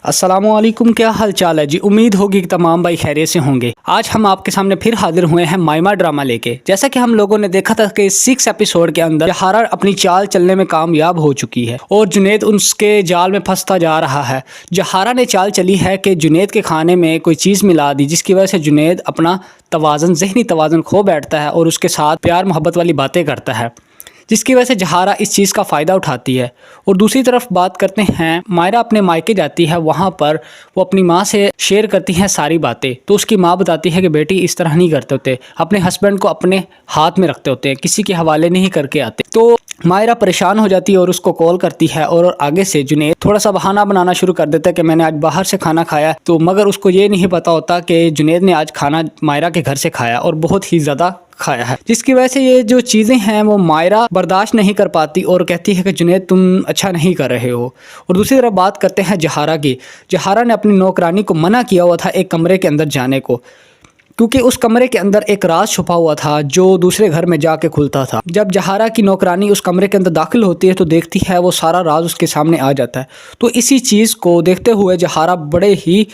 अस्सलामुअलैकुम, क्या हाल चाल है जी। उम्मीद होगी कि तमाम भाई खैरियत से होंगे। आज हम आपके सामने फिर हाजिर हुए हैं माइमा ड्रामा लेके। जैसा कि हम लोगों ने देखा था कि 6 एपिसोड के अंदर जहारा अपनी चाल चलने में कामयाब हो चुकी है और जुनैद उसके जाल में फंसता जा रहा है। जहारा ने चाल चली है कि जुनैद के खाने में कोई चीज़ मिला दी, जिसकी वजह से जुनैद अपना ज़हनी तवाज़ुन खो बैठता है और उसके साथ प्यार मोहब्बत वाली बातें करता है, जिसकी वजह से जहारा इस चीज़ का फ़ायदा उठाती है। और दूसरी तरफ बात करते हैं, मायरा अपने मायके जाती है, वहाँ पर वो अपनी माँ से शेयर करती हैं सारी बातें। तो उसकी माँ बताती है कि बेटी इस तरह नहीं करते होते, अपने हस्बैंड को अपने हाथ में रखते होते हैं, किसी के हवाले नहीं करके आते। तो मायरा परेशान हो जाती है और उसको कॉल करती है और आगे से जुनैद थोड़ा सा बहाना बनाना शुरू कर देता है कि मैंने आज बाहर से खाना खाया। तो मगर उसको ये नहीं पता होता कि जुनैद ने आज खाना मायरा के घर से खाया और बहुत ही ज़्यादा खाया है, जिसकी वजह से ये जो चीज़ें हैं वो मायरा बर्दाश्त नहीं कर पाती और कहती है कि जुनैद तुम अच्छा नहीं कर रहे हो। और दूसरी तरफ बात करते हैं जहारा की। जहारा ने अपनी नौकरानी को मना किया हुआ था एक कमरे के अंदर जाने को, क्योंकि उस कमरे के अंदर एक राज छुपा हुआ था जो दूसरे घर में जाके खुलता था। जब जहारा की नौकरानी उस कमरे के अंदर दाखिल होती है तो देखती है वो सारा राज उसके सामने आ जाता है। तो इसी चीज़ को देखते हुए जहारा बड़े ही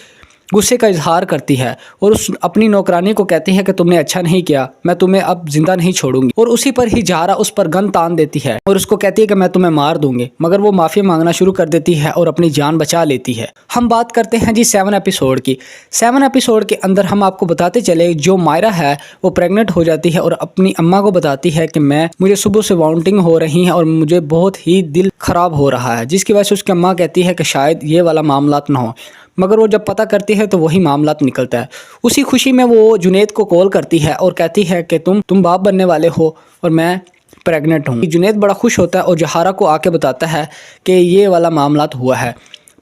गुस्से का इजहार करती है और उस अपनी नौकरानी को कहती है कि तुमने अच्छा नहीं किया, मैं तुम्हें अब जिंदा नहीं छोड़ूंगी। और उसी पर ही जहारा उस पर गन तान देती है और उसको कहती है कि मैं तुम्हें मार दूंगी, मगर वो माफ़ी मांगना शुरू कर देती है और अपनी जान बचा लेती है। हम बात करते हैं जी 7 एपिसोड की। 7 एपिसोड के अंदर हम आपको बताते चले, जो मायरा है वो प्रेग्नेंट हो जाती है और अपनी अम्मा को बताती है कि मुझे सुबह से वॉमिटिंग हो रही है और मुझे बहुत ही दिल ख़राब हो रहा है, जिसकी वजह से उसकी अम्मा कहती है कि शायद ये वाला मामला ना हो। मगर वो जब पता करती है तो वही मामला निकलता है। उसी खुशी में वो जुनैद को कॉल करती है और कहती है कि तुम बाप बनने वाले हो और मैं प्रेग्नेंट हूँ। जुनैद बड़ा खुश होता है और जहारा को आके बताता है कि ये वाला मामला हुआ है।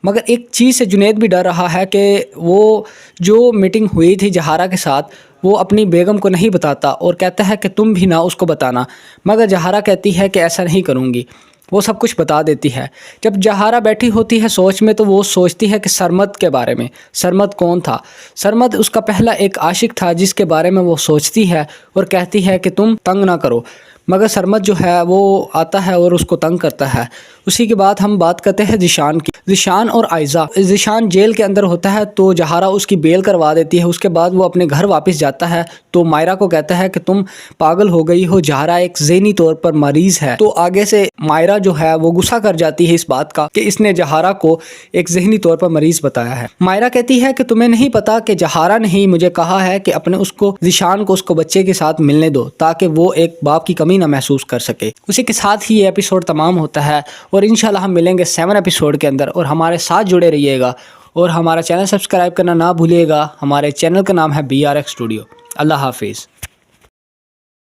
मगर एक चीज़ से जुनैद भी डर रहा है कि वो जो मीटिंग हुई थी जहारा के साथ वो अपनी बेगम को नहीं बताता और कहता है कि तुम भी ना उसको बताना। मगर जहारा कहती है कि ऐसा नहीं करूँगी, वो सब कुछ बता देती है। जब जहारा बैठी होती है सोच में तो वो सोचती है कि सरमद के बारे में। सरमद कौन था? सरमद उसका पहला एक आशिक था जिसके बारे में वो सोचती है और कहती है कि तुम तंग ना करो। मगर सरमद जो है वो आता है और उसको तंग करता है। उसी के बाद हम बात करते हैं ज़ीशान की। ज़ीशान और आयज़ा। ज़ीशान जेल के अंदर होता है तो जहारा उसकी बेल करवा देती है। उसके बाद वो अपने घर वापस जाता है तो मायरा को कहता है कि तुम पागल हो गई हो, जहारा एक ज़हनी तौर पर मरीज़ है। तो आगे से मायरा जो है वो गुस्सा कर जाती है इस बात का कि इसने जहारा को एक ज़हनी तौर पर मरीज़ बताया है। मायरा कहती है कि तुम्हें नहीं पता कि जहारा ने ही मुझे कहा है कि अपने उसको ज़ीशान को उसको बच्चे के साथ मिलने दो ताकि वो एक बाप की कमी ना महसूस कर सके। उसी के साथ ही ये एपिसोड तमाम होता है और इंशाल्लाह हम मिलेंगे 7 एपिसोड के अंदर। और हमारे साथ जुड़े रहिएगा और हमारा चैनल सब्सक्राइब करना ना भूलिएगा। हमारे चैनल का नाम है BRX स्टूडियो। अल्लाह हाफिज़।